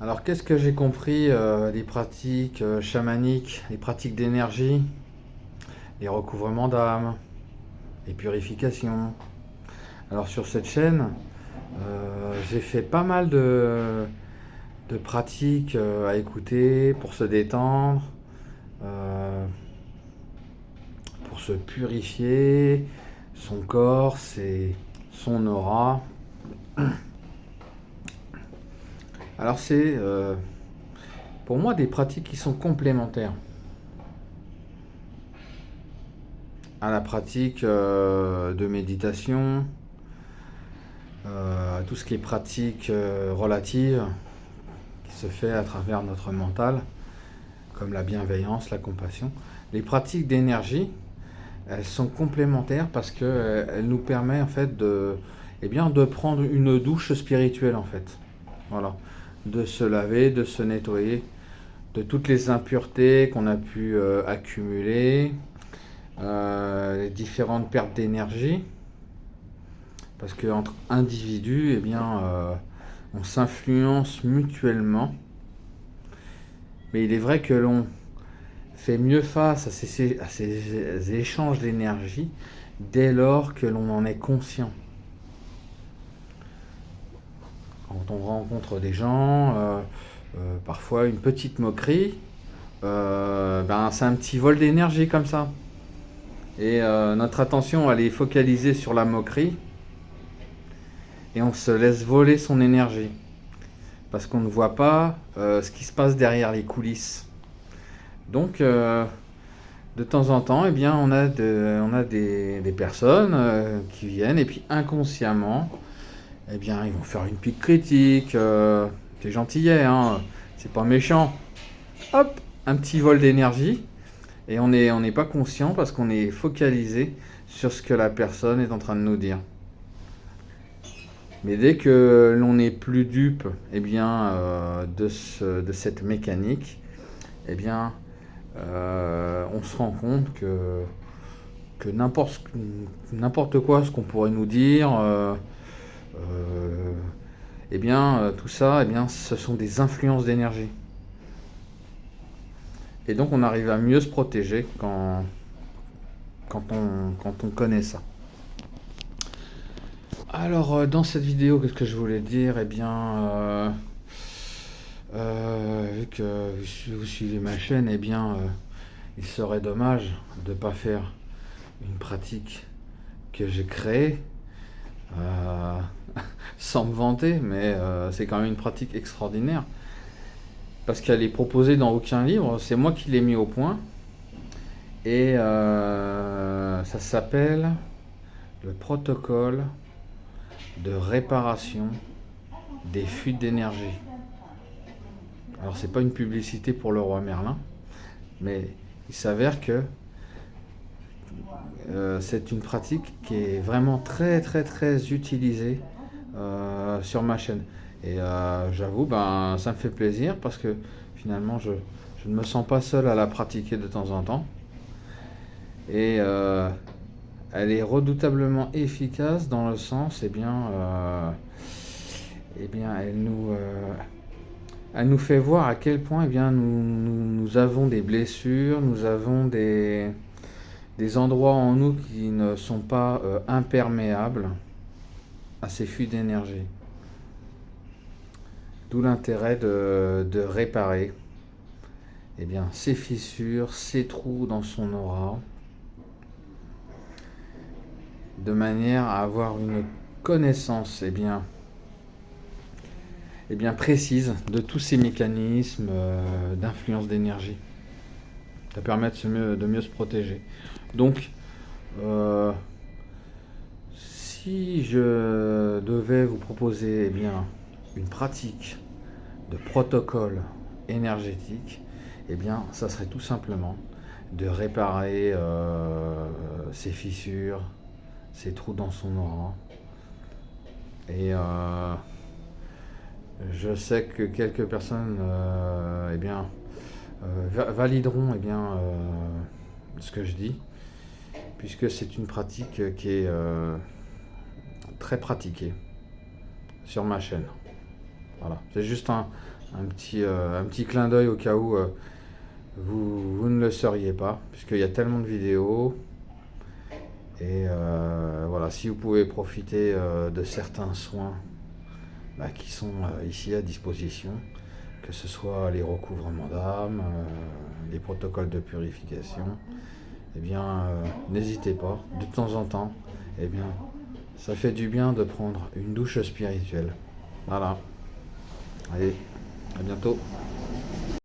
Alors, qu'est-ce que j'ai compris des pratiques chamaniques, les pratiques d'énergie, les recouvrements d'âme, les purifications? Alors, sur cette chaîne, j'ai fait pas mal de pratiques à écouter pour se détendre, euh, pour se purifier, son corps, son aura. Alors, c'est pour moi des pratiques qui sont complémentaires à la pratique de méditation, à tout ce qui est pratique relative qui se fait à travers notre mental, comme la bienveillance, la compassion. Les pratiques d'énergie, elles sont complémentaires parce qu'elles nous permettent en fait de prendre une douche spirituelle en fait. Voilà. De se laver, de se nettoyer de toutes les impuretés qu'on a pu accumuler, les différentes pertes d'énergie. Parce qu'entre individus, eh bien, on s'influence mutuellement. Mais il est vrai que l'on fait mieux face à ces échanges d'énergie dès lors que l'on en est conscient. Quand on rencontre des gens, parfois une petite moquerie, c'est un petit vol d'énergie comme ça. Et notre attention, elle est focalisée sur la moquerie et on se laisse voler son énergie. Parce qu'on ne voit pas ce qui se passe derrière les coulisses. Donc, de temps en temps, eh bien, on a des personnes qui viennent et puis inconsciemment, eh bien, ils vont faire une pique critique. T'es gentillet, hein, c'est pas méchant. Hop, un petit vol d'énergie. Et on n'est pas conscient parce qu'on est focalisé sur ce que la personne est en train de nous dire. Mais dès que l'on n'est plus dupe eh bien, de cette mécanique, eh bien, on se rend compte que n'importe quoi ce qu'on pourrait nous dire, eh bien, tout ça, eh bien, ce sont des influences d'énergie. Et donc on arrive à mieux se protéger quand on connaît ça. Alors, dans cette vidéo, qu'est-ce que je voulais dire? Eh bien, vu que vous suivez ma chaîne, eh bien, il serait dommage de ne pas faire une pratique que j'ai créée, euh, sans me vanter, mais c'est quand même une pratique extraordinaire. Parce qu'elle est proposée dans aucun livre, c'est moi qui l'ai mis au point. Et ça s'appelle le protocole de réparation des fuites d'énergie. Alors c'est pas une publicité pour le roi Merlin, mais il s'avère que c'est une pratique qui est vraiment très très très utilisée sur ma chaîne. Et j'avoue, ça me fait plaisir parce que finalement je ne me sens pas seul à la pratiquer de temps en temps. Et elle est redoutablement efficace dans le sens, elle nous fait voir à quel point nous avons des blessures, nous avons des endroits en nous qui ne sont pas imperméables à ces fuites d'énergie. D'où l'intérêt de réparer ces fissures, ces trous dans son aura, de manière à avoir une connaissance précise de tous ces mécanismes d'influence d'énergie. Ça permet de mieux se protéger. Donc, si je devais vous proposer une pratique de protocole énergétique, ça serait tout simplement de réparer ces fissures, ces trous dans son aura. Et je sais que quelques personnes valideront ce que je dis, puisque c'est une pratique qui est très pratiquée sur ma chaîne. Voilà, c'est juste un un petit clin d'œil au cas où vous ne le sauriez pas, puisqu'il y a tellement de vidéos. Et voilà, si vous pouvez profiter de certains soins qui sont ici à disposition, que ce soit les recouvrements d'âme, les protocoles de purification, eh bien, n'hésitez pas, de temps en temps, eh bien, ça fait du bien de prendre une douche spirituelle. Voilà. Allez, à bientôt.